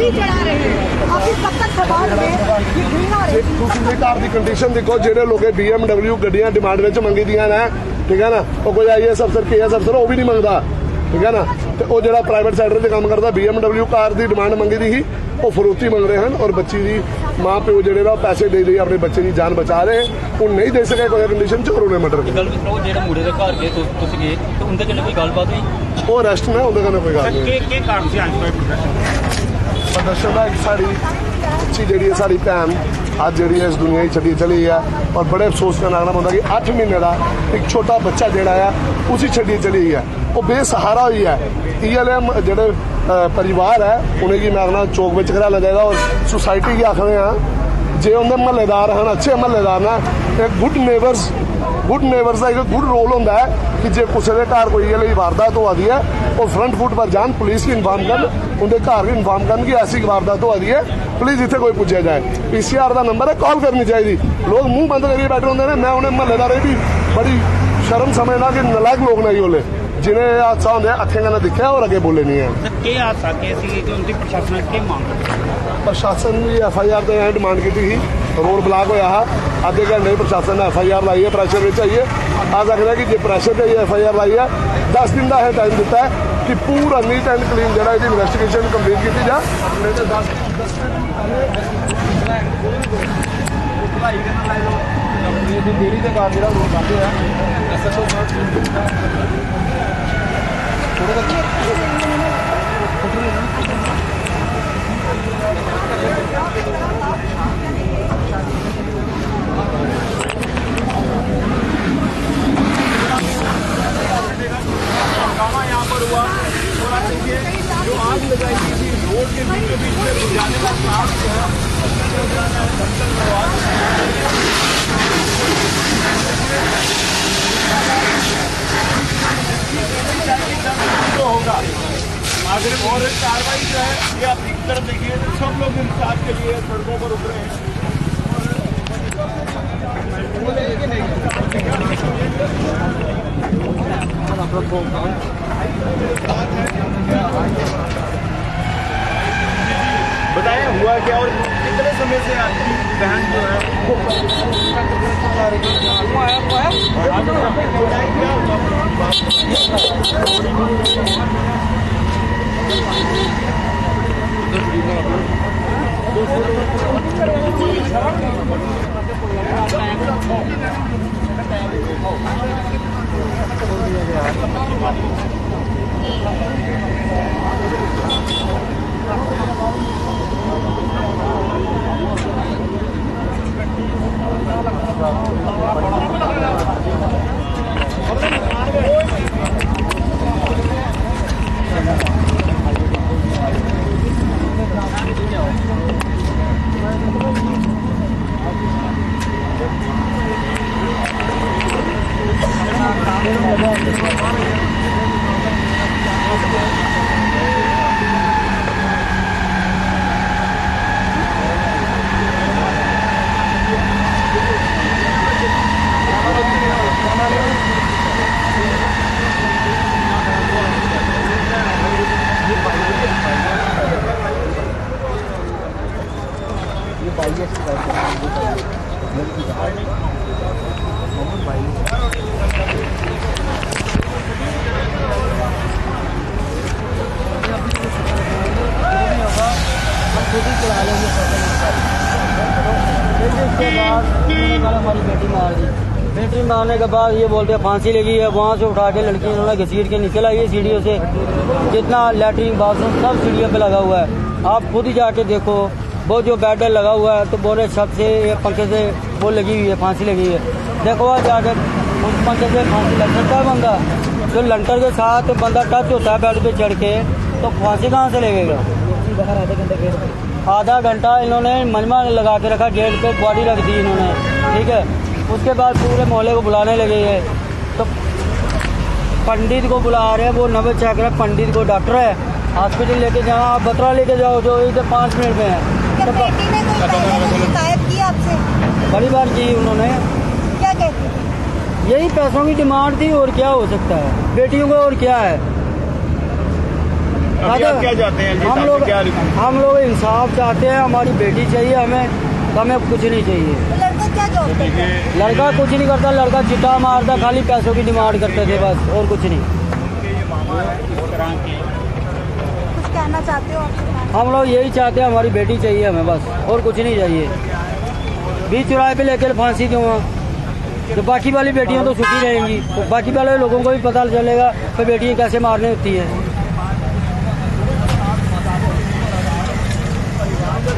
गोली चढ़ा रहे हैं। आप इस कब तक समाज में ये घृणा रहेगी? ਤੁਸੀਂ ਘਰ ਦੀ ਕੰਡੀਸ਼ਨ ਦੇਖੋ, ਜਿਹੜੇ ਲੋਕੇ BMW ਗੱਡੀਆਂ ਡਿਮਾਂਡ ਵਿੱਚ ਮੰਗਦੀਆਂ ਨੇ, ਠੀਕ ਹੈ ਨਾ, ਉਹ ਕੋਈ IAS ਅਫਸਰ KS ਅਫਸਰ ਉਹ ਵੀ ਨਹੀਂ ਮੰਗਦਾ, ਠੀਕ ਹੈ ਨਾ। ਤੇ ਉਹ ਜਿਹੜਾ ਪ੍ਰਾਈਵੇਟ ਸੈਕਟਰ 'ਚ ਕੰਮ ਕਰਦਾ BMW ਕਾਰ ਦੀ ਡਿਮਾਂਡ ਮੰਗੀ ਦੀ ਸੀ, ਉਹ ਫਰੋਤੀ ਮੰਗ ਰਹੇ ਹਨ। ਔਰ ਬੱਚੀ ਦੀ ਮਾਂ ਪਿਓ ਜਿਹੜੇ ਨਾ ਪੈਸੇ ਦੇ ਦੇ ਆਪਣੇ ਬੱਚੇ ਦੀ ਜਾਨ ਬਚਾ ਰਹੇ, ਉਹ ਨਹੀਂ ਦੇ ਸਕੇ ਕੋਈ ਕੰਡੀਸ਼ਨ 'ਚ, ਔਰ ਉਹਨੇ ਮਰਡਰ ਕੀਤਾ। ਗੱਲ ਕਰੋ ਜਿਹੜਾ ਮੁੰਡੇ ਦੇ ਘਰ ਗਏ ਤੁਸੀਂ ਗਏ ਤੇ ਉਹਦੇ ਨਾਲ ਕੋਈ ਗੱਲਬਾਤ ਹੋਈ? ਉਹ ਅਰੈਸਟ ਨਾ ਉਹਦੇ ਨਾਲ ਕੋਈ ਗੱਲ ਨਹੀਂ। ਕੀ ਕਾਰਨ ਸੀ ਅੱਜ ਦਾ ਪ੍ਰਦਰਸ਼ਨ ਦਾ ਇੱਕ ਸਾਡੀ ਬੱਚੀ ਜਿਹੜੀ ਹੈ, ਸਾਡੀ ਭੈਣ ਅੱਜ ਜਿਹੜੀ ਹੈ ਇਸ ਦੁਨੀਆ ਹੀ ਛੱਡੀ ਚਲੀ ਹੈ। ਔਰ ਬੜੇ ਅਫਸੋਸ ਦਾ ਨਾਗਣਾ ਹੁੰਦਾ ਕਿ 8 ਮਹੀਨੇ ਦਾ ਇੱਕ ਛੋਟਾ ਬੱਚਾ ਜਿਹੜਾ ਆ ਉਸੇ ਛੱਡੀ ਚਲੀ ਹੈ, ਉਹ ਬੇਸਹਾਰਾ ਹੋਈ ਹੈ। ELM ਜਿਹੜੇ परिवार है उन्हें की मैं चौक में करा जाएगा। और सोसाइटी की आखने हैं जे उन्हें महल्लेदार हैं, अच्छे महल्लेदार ना, एक गुड नेबरस का एक गुड रोल होता है कि जे किसी के घर कोई ये वारदात हो आती है और फ्रंट फुट पर जान, पुलिस की इन्फॉर्म कर, उनके घर भी इन्फॉर्म कर कि ऐसी वारदात हो आती है, प्लीज इतने कोई पूछा जाए। PCR का नंबर है, कॉल करनी चाहिए। लोग मुंह बंद करके बैठे होंगे ने। मैं उन्हें महल्लेदार भी बड़ी शर्म समझना कि नलायक लोग नहीं बोले, जिन्हें हादसा होंगे अखे ने दिखा और अगे बोले नहीं है। प्रशासन भी FIR से डिमांड की थी, रोड ब्लॉक होया है, आधे घंटे प्रशासन ने FIR लाई है, प्रेशर में चाहिए। आ सकता है कि जो प्रेशर से FIR लाई है, 10 दिन का है टाइम दिता है कि पूरा नीट एंड क्लीन जो इन्वेस्टिगेशन कंप्लीट की जाए। यहाँ पर हुआ होना चाहिए। जो आग लगाई गई थी रोड के बीच में जाने का काम जो है होगा अगर और कार्रवाई जो है ये आप एक तरफ देखिए, सब लोग इंसाफ के लिए सड़कों पर उतरे हैं। बताया हुआ क्या और कितने समय से आपकी बहन जो है हमारी बेटी मारने के बाद ये बोलते फांसी लगी है। वहाँ से उठा के लड़की इन्होंने घसीट के नीचे लाई है सीढ़ियों से। जितना लैट्रिन बाथरूम सब सीढ़ियों पे लगा हुआ है, आप खुद ही जाके देखो। वो जो बेड लगा हुआ है तो बोले छत से पंखे से वो लगी हुई है, फांसी लगी है। देखो आज जाके उस पंखे से फांसी लग सकता है बंदा? जो लंटर के साथ बंदा टच होता है बेड पे चढ़ के, तो फांसी कहाँ से लगेगा? आधा घंटा इन्होंने मजमा लगा के रखा, गेट पे बॉडी रख दी इन्होंने, ठीक है। उसके बाद पूरे मोहल्ले को बुलाने लगे है, तो पंडित को बुला रहे हैं। वो नवज चेक रहे पंडित को, डॉक्टर है, हॉस्पिटल लेके जाओ, आप बतरा लेके जाओ जो इधर 5 मिनट में है। बेटी ने कोई शिकायत की आपसे? बड़ी बार की उन्होंने। क्या कहती थी? यही पैसों की डिमांड थी, और क्या हो सकता है बेटियों को, और क्या है। अभी आप क्या चाहते हैं? हम लोग इंसाफ चाहते हैं, हमारी बेटी चाहिए हमें कुछ नहीं चाहिए। तो लड़का क्या जॉब करता है? लड़का कुछ नहीं करता, लड़का चिट्टा मारता, खाली पैसों की डिमांड करते थे बस, और कुछ नहीं। कुछ कहना चाहते हो आप? हम लोग यही चाहते हैं, हमारी बेटी चाहिए हमें बस, और कुछ नहीं चाहिए। बीच चौराहे पे लेकर फांसी क्यों है? तो बाकी वाली बेटियां तो छुट्टी रहेंगी, तो बाकी वाले लोगों को भी पता चलेगा कि बेटियां कैसे मारनी होती है।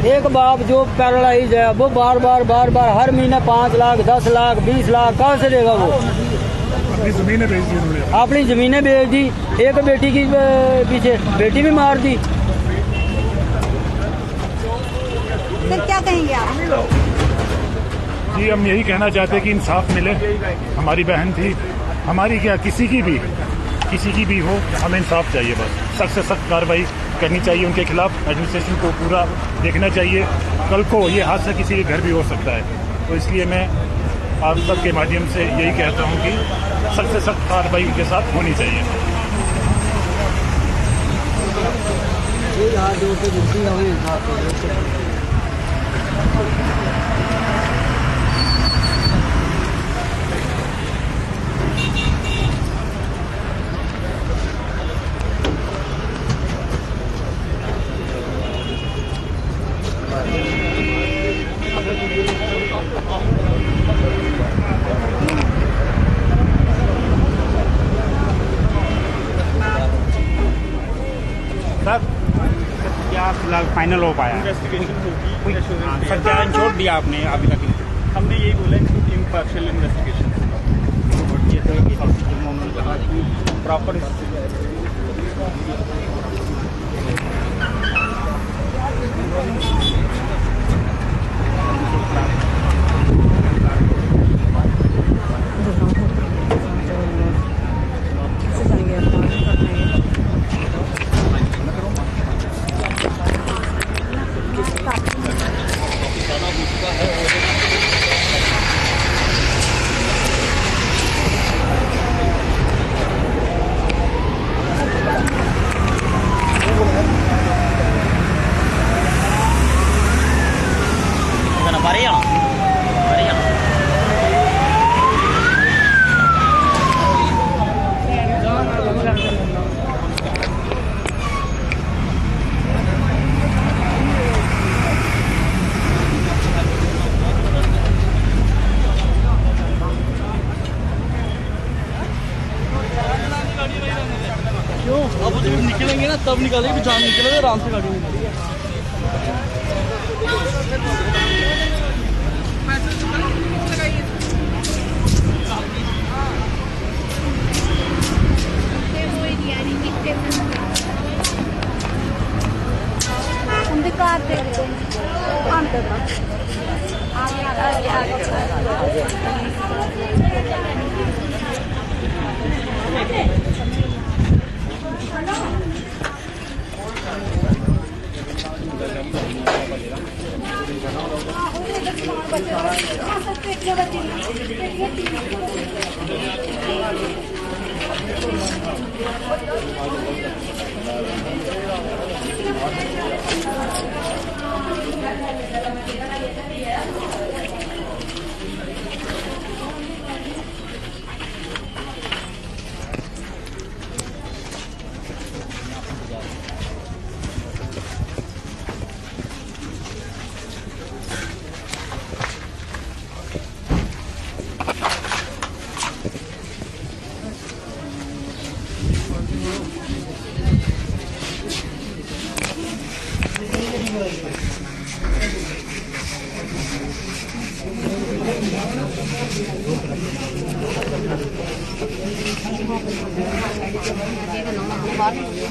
एक बाप जो पैरालाइज है वो बार बार हर महीने 5 लाख 10 लाख 20 लाख कहाँ से देगा? वो अपनी ज़मीनें बेच दी उन्होंने। अपनी ज़मीनें बेच दी, एक बेटी की पीछे बेटी भी मार दी। फिर क्या कहेंगे आप? जी हम यही कहना चाहते हैं कि इंसाफ मिले। हमारी बहन थी, हमारी क्या किसी की भी हो, हमें इंसाफ चाहिए बस। सख्त से सख्त कार्रवाई करनी चाहिए उनके खिलाफ। एडमिनिस्ट्रेशन को पूरा देखना चाहिए। कल को ये हादसा किसी के घर भी हो सकता है, तो इसलिए मैं आप सबके माध्यम से यही कहता हूँ कि सख्त से सख्त कार्रवाई उनके साथ होनी चाहिए। सर क्या फिलहाल फाइनल हो पाया? सत्यारण छोड़ दिया आपने अभी तक? हमने यही बोला कि इम्पार्शियल इन्वेस्टिगेशन प्रॉपर अब जब निकलेंगे ना तब निकालेंगे, जाम निकलेगा आराम से गाड़ी निकालेंगे। कार दे दो, काम कर दो।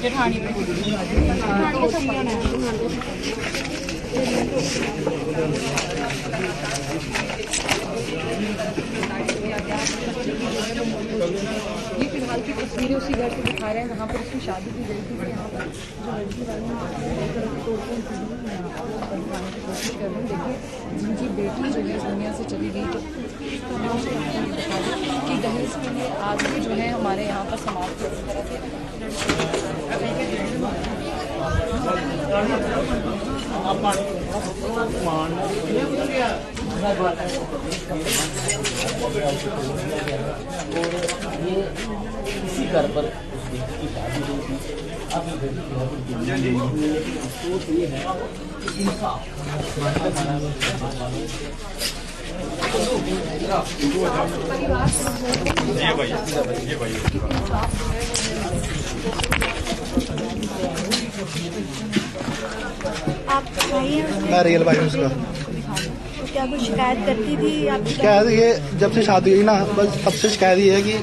जेठानी फिलहाल की तस्वीरें उसी घर से दिखा रहे हैं जहाँ पर उसकी शादी की गई थी। यहाँ पर जो लड़की वाले हैं तोड़फोड़ की यहाँ पर बनवाने की कोशिश कर रहे हैं। देखिए जिनकी बेटी जो है इस दुनिया से चली गई तो बता दें कि दहेज के लिए आज भी जो है हमारे यहाँ पर समाज को इस तरह इसी घर पर की शादी हुई थी। अब ये है इंसाफ। आप मैं रियल भाई हूँ उसका। क्या कुछ शिकायत करती थी आप? शिकायत ये जब से शादी हुई ना, बस तब से शिकायत ये है कि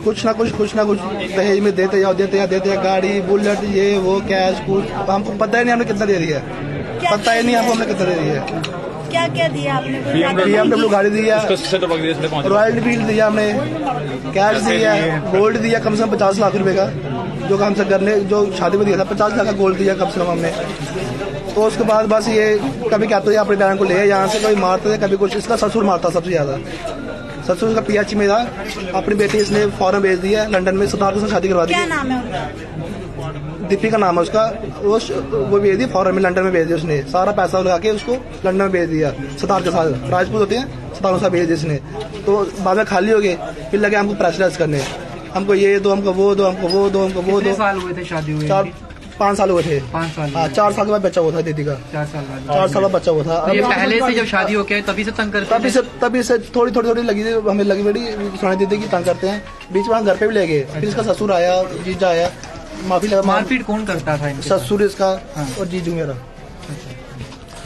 कुछ ना कुछ दहेज में देते या गाड़ी बुलेट ये वो कैश कुछ हमको पता ही नहीं हमने कितना दे दिया है। पता ही नहीं हमको हमने कितना दे दिया है। क्या क्या दिया आपने? BMW गाड़ी दिया, रॉयल एनफील्ड दिया, हमने कैश दिया, गोल्ड दिया कम से कम 50 लाख रुपए का, जो हमसे करने जो शादी में दिया था 50 लाख का गोल्ड दिया कम से कम हमने। तो उसके बाद बस ये कभी कहते हैं अपने बहन को ले यहाँ से, कभी मारते थे, कभी कुछ। इसका ससुर मारता सबसे ज्यादा। ससुर का PH में था, अपनी बेटी इसने फॉरेन भेज दिया, लंदन में सितार के साथ शादी करवा दी। क्या नाम है उनका? दीपिका नाम है उसका। वो भेज दी फॉरेन में, लंदन में भेज दिया उसने। सारा पैसा लगा के उसको लंदन में भेज दिया सितार के साथ। राजपूत होते हैं, सितारों से भेज दिया इसने। तो बाद में खाली हो गए, फिर लगे हमको प्रेशराइज करने, हमको ये दो, हमको वो दो, हमको वो दो, हमको वो दो। साल हुए थे शादी हुई? 5 साल हुए थे। 5 साल? हाँ, 4 साल के बाद बच्चा हुआ था दीदी का। 4 साल बाद? 4 साल का बच्चा हुआ था। ये पहले से जब शादी हो गया तभी से तंग करते? तभी से थोड़ी लगी थी हमें, लगी बड़ी सुनाई देती कि तंग करते हैं। बीच में हम घर पे भी ले गए, फिर इसका ससुर आया, जीजा आया, माफी लगा। मारपीट कौन करता था? ससुर इसका और जीजू मेरा,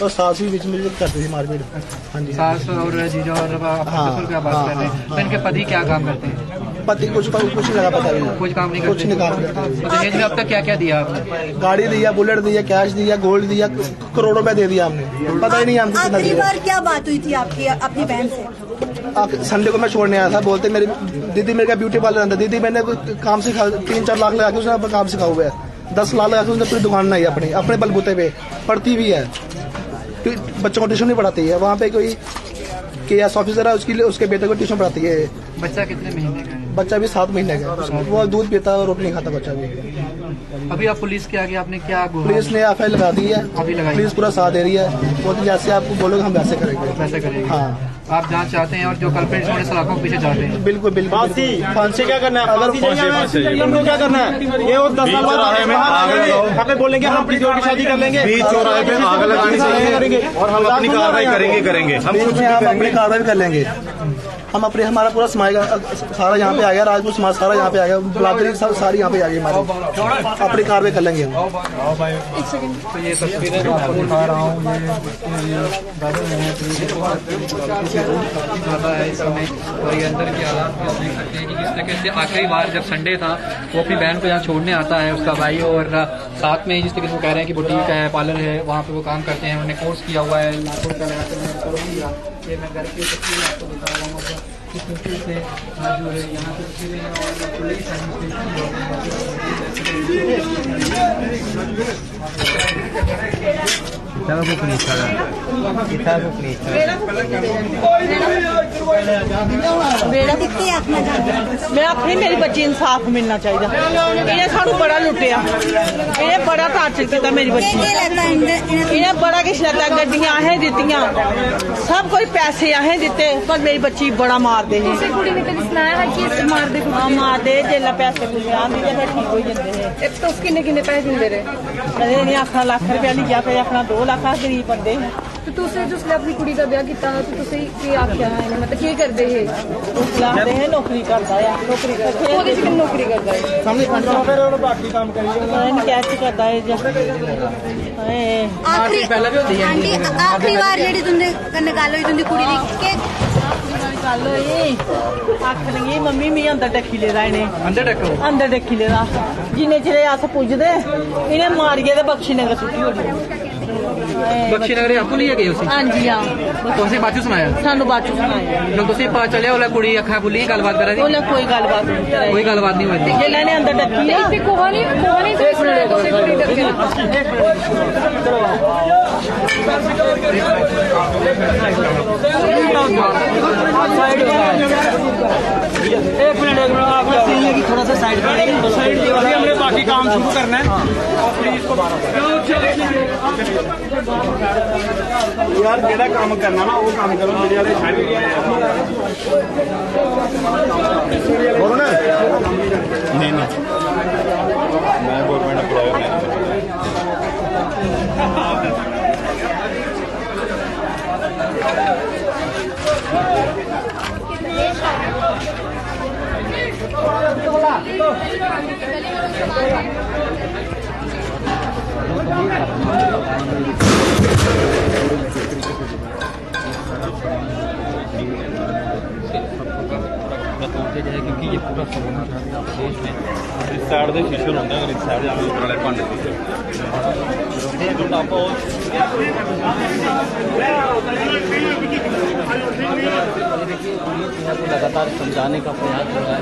और सास भी बीच में करती थी मारपीट। हाँ जी, सास और जीजा और ससुर क्या बात कर रहे हैं? तो इनके पति क्या काम करते हैं? पति कुछ नहीं लगा पता भी, कुछ काम नहीं करते? कुछ नहीं काम करते। तो दहेज में अब तक क्या क्या दिया आपने? गाड़ी दिया, बुलेट दिया, कैश दिया, गोल्ड दिया, करोड़ों रुपए दे दिया हमने। पता ही नहीं हमको कितना आखिरी दिया। बार क्या बात हुई थी आपकी अपनी बहन से? संडे को मैं छोड़ने आया था, बोलते मेरी दीदी मेरे का ब्यूटी पार्लर था। दीदी मैंने काम सिखा 3-4 लाख लगा के उसने काम सिखा हुआ है। 10 लाख लगा के उसने पूरी दुकान बनाई अपने बलबूते पे। पढ़ती भी है, बच्चों को ट्यूशन नहीं पढ़ाती है। वहाँ पे कोई KS ऑफिसर है, उसके बेटे को ट्यूशन पढ़ाती है। बच्चा कितने महीने का है? बच्चा भी 7 महीने का है। वो दूध पीता है और रोटी नहीं खाता बच्चा भी। अभी आप पुलिस के आगे आपने क्या? पुलिस ने FIR लगा दी है। अभी लगाई? पुलिस पूरा साथ दे रही है। वो तो जैसे आपको बोलोगे हम वैसे करेंगे। वैसे करेंगे? हाँ। आप जांच चाहते हैं और जो कल्प्रिट्स होने सलाखों के पीछे जाते हैं? बिल्कुल फांसी क्या करना है? हमको क्या करना है? ये वो 10 साल बाद हमें बोलेंगे हम अपनी जोड़ की शादी कर लेंगे, बीच चौराहे पे आग लगानी और हम अपनी कार्रवाई करेंगे। हम अपनी कार्रवाई कर लेंगे। हम अपने हमारा पूरा समाज सारा यहाँ पे आ गया, राजपूत समाज सारा यहाँ पे आ गया, बिरादरी सारी यहाँ पे आ गई हमारी। अपनी कार्रवाई कर लेंगे हम। तो ये तस्वीरें मैं आपको दिखा रहा हूँ, ज़्यादा है इस समय। और ये अंदर के हालात में आप देख सकते हैं कि किस तरीके से आखिरी बार जब संडे था वो अपनी बहन को यहाँ छोड़ने आता है उसका भाई, और साथ में जिस तरीके से वो कह रहे हैं कि बुटीक है, पार्लर है, वहाँ पे वो काम करते हैं, उन्होंने कोर्स किया हुआ है, लाखों रुपया लगाते हैं। ये मैं घर की तस्वीर आपको दिखा रहा हूँ किस तरीके से जो है यहाँ की तस्वीरें और पुलिस मैं अपनी मेरी बच्ची इंसाफ मिलना चाहिए। इन्हें सानू बड़ा लुटिया, इन्हें बड़ा टार्चर किया मेरी बच्ची। इन्हें बड़ा किस लगता, गड्डियां अहें दित्तियां, सब कोई पैसे अहें दिते, पर मेरी बच्ची बड़ा मार दे। कुड़ी ने कभी सुनाया है कि मार दे? हाँ मार दे, जेला पैसे पूरे आंदी ते ठीक हो जाते हैं। तो किन्ने पैसे दिंदे रहे? कदे नहीं आखना लाख रुपया नहीं गया, आखना 2 लाख गरीब बंदे। तो तुसे जिसले अपनी कुड़ी का ब्याह किया तो तुसे की आख्या है, मतलब की करते है? लाते हैं नौकरी करता है, नौकरी करता ਉਹਦੇ ਚ ਨੌਕਰੀ ਕਰਦਾ ਹੈ? सामने फिर बाकी काम करिए। कैसे करता है आखिरी पहला भी होती है आंटी, आखिरी बार जेडी तुंदे कन्ने गल होई तुंदी कुड़ी दी के गल होई आख लगी मम्मी मी अंदर डक्की लेदा, इन्हें अंदर डक्की लेदा। जिन्ने चिरे अस पुजदे इन्हें मारिए ते बख्शी नगर सुट्टी होनी। बख्शी नगर आपको लिया गए हाँ जी हाँ तुमसे बाद चो सुनाया सानू बाद चो सुनाया जब तुम पता चलिया ओला कुड़ी अखा खुली गलबात करा दी बोले कोई गलबात नहीं कराई। कोई गलबात नहीं हुई जे लेने अंदर डकी है एक मिनट आप थोड़ा सा साइड हमने बाकी काम शुरू करना है यार जेड़ा काम करना ना वो काम करो मेरे वाले छाड़ बोलो ना नहीं मैं गवर्नमेंट एम्प्लॉय हूँ क्योंकि ये पूरा समुद्र देश में इस साइड के फिशर होंगे अगर इस साइड जाने ऊपर वाले भांडे लगातार समझाने का प्रयास हो रहा है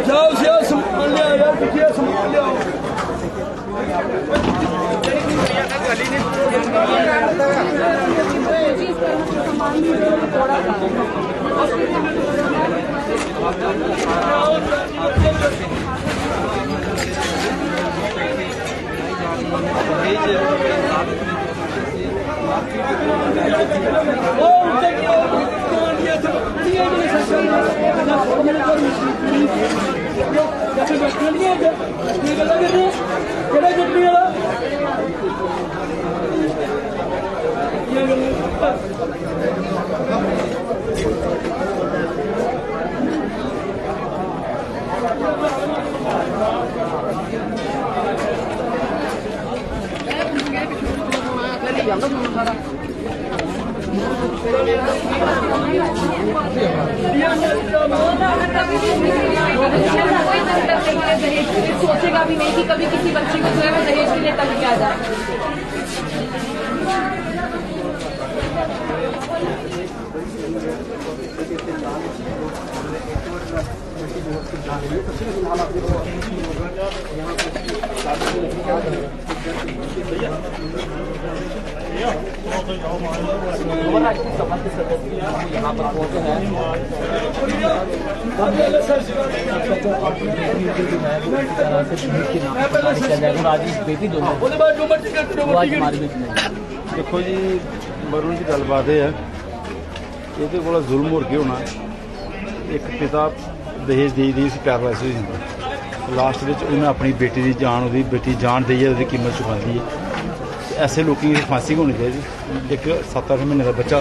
जाओ संभाल लिया यार पिछले संभाल लिया सोचेगा भी नहीं कि कभी किसी बच्चे को जो है वो दहेज के लिए तंग किया जाए। यहाँ पर पहुँचे हैं आज इस बेटी दो हमारी बेटी नहीं देखो जी वरुण की गलबात है ये तो बड़ा जुल्म हो के होना एक पिता दहेज दे पैरालाइस हो जाता लास्ट में उन्हें अपनी बेटी की जान वो बेटी जान देइए उसकी कीमत चुकाती है ऐसे लोगों की फांसी होनी चाहिए एक 7-8 महीने का बच्चा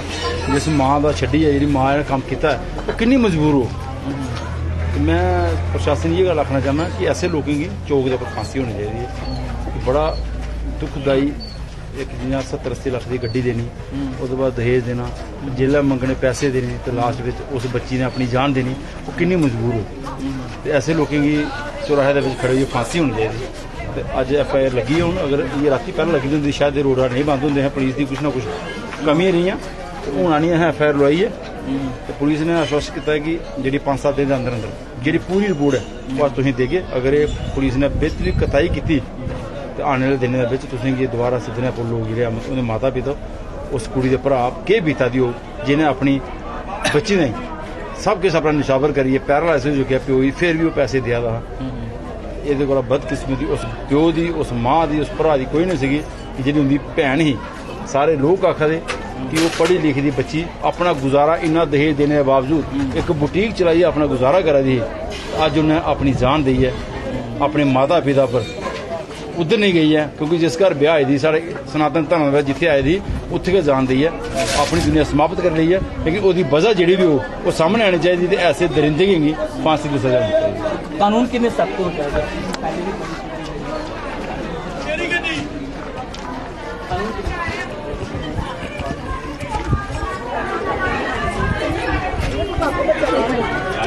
जिस माँ का छड़ी है जी माँ ने काम किया वो कितनी मजबूर हो मैं प्रशासन ये गल आखना चाहना कि ऐसे लोगों की चौक के ऊपर फांसी होनी चाहिए बड़ा दुखदाई एक जियां 70-80 लाख की गड्डी देनी उसके बाद दहेज देना जेला मंगने पैसे देने तो लास्ट में उस बच्ची ने अपनी जान देनी वो कितनी मजबूर हो तो ऐसे लोगों की चौराहे के खड़े हुए फांसी होनी चाहिए तो अज FIR लगी हूँ अगर ये रात पहले लगी होंगी शायद रोड नहीं बंद होंगे पुलिस की कुछ ना कुछ कमी रही हूँ आनी है FIR लवाई है तो पुलिस ने आश्वासन किया कि जी 5-7 दिन के अंदर अंदर जी पूरी रिपोर्ट है वो तुम देगे अगर ये पुलिस ने बेहतरी कताई की तो आने वाले दिनों में दोबारा सदने पर लोग जो माता पिता उस कुड़ी के भरा के बीता दी हो जिन्हें अपनी बच्ची नहीं सब किस अपना निशावर करिए पैरालाइसिस हो चुका प्यो फिर भी वो पैसे दिया था ये बदकिस्मती उस प्यो की उस माँ की उस भरा की कोई नहीं सी जी उनकी भैन ही सारे लोग आखदे कि वो पढ़ी लिखी दी बच्ची अपना गुजारा इन्ना दहेज देने के बावजूद एक बुटीक चलाइए अपना गुजारा करा दी अज उन्हें अपनी जान दी है अपने माता पिता पर उधर नहीं गई है क्योंकि जिस घर ब्याह आई थी साढ़े सनातन धर्म जिथे आई थी उत्थे के जान दी है अपनी दुनिया समाप्त कर ली है लेकिन उसकी वजह जी भी वो सामने आनी चाहिए तो ऐसे दरिंदे की फांसी की सजा होनी चाहिए कानून कितने सख्त होना चाहिए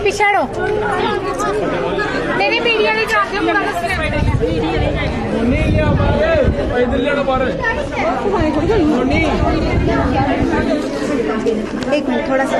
पीछे हटो मेरी मीडिया नहीं चाहती हूँ एक मिनट थोड़ा सा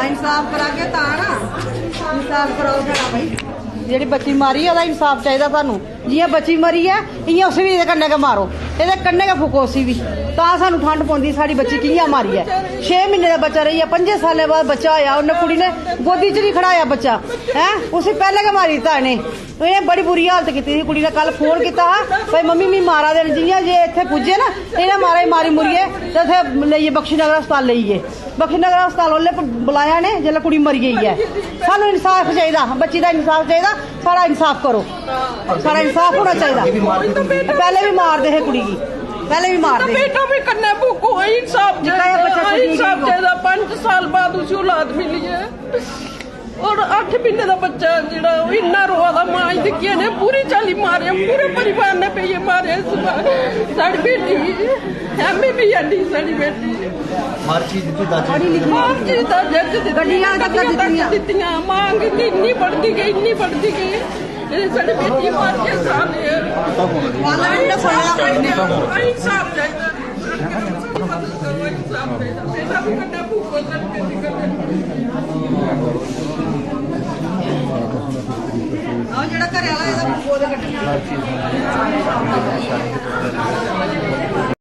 इंसाफ करा के इंसाफ कराओ भाई जी बच्ची मारी है इंसाफ चाहिए सानू जियां बच्ची मरी है इयां उसे भी कन्ने के मारो ये कन्ने के फुको उसी भी सानू ठंड पौंदी साड़ी बच्ची कियां मारी है 6 महीने का बच्चा रही है 5 साल बाद बच्चा होया उन्हें कुड़ी ने गोदी च नहीं खड़ाया बच्चा है उसे पहले के मारी दिता इन्हें बड़ी बुरी हालत की थी कुड़ी ने कल फोन किया भाई मम्मी मी मारा दे जियां जे इत्थे पुजे ना इन्हें मारा मारी मुरिए तो इत्थे लेइए बख्शीनगर अस्पताल लेइए बख्शीनगर अस्पताल वाले बुलाया ने जिसले कुड़ी मरी गई है सानू इंसाफ चाहिए बच्ची का इंसाफ चाहिए सारा इंसाफ करो सारा इंसाफ होना चाहिए पहले भी मारते है कुड़ी की पहले भी मारते बेटा भी कन्ने भूखो इंसाफ चाहिए 5 साल बाद उसी औलाद मिली है और 8 महीने का बच्चा जो इन्ना रोआ था मां दिखिए ने पूरी चाली मारे पूरे परिवार ने पे मारे साड़ी बेटी एमए भी है साड़ी बेटी हर चीज दित्तियां मांग इन्नी बढ़ती गई साड़ी बेटी मार के साले इंसाफ चाहिए बेटा भी कन्ने भूखो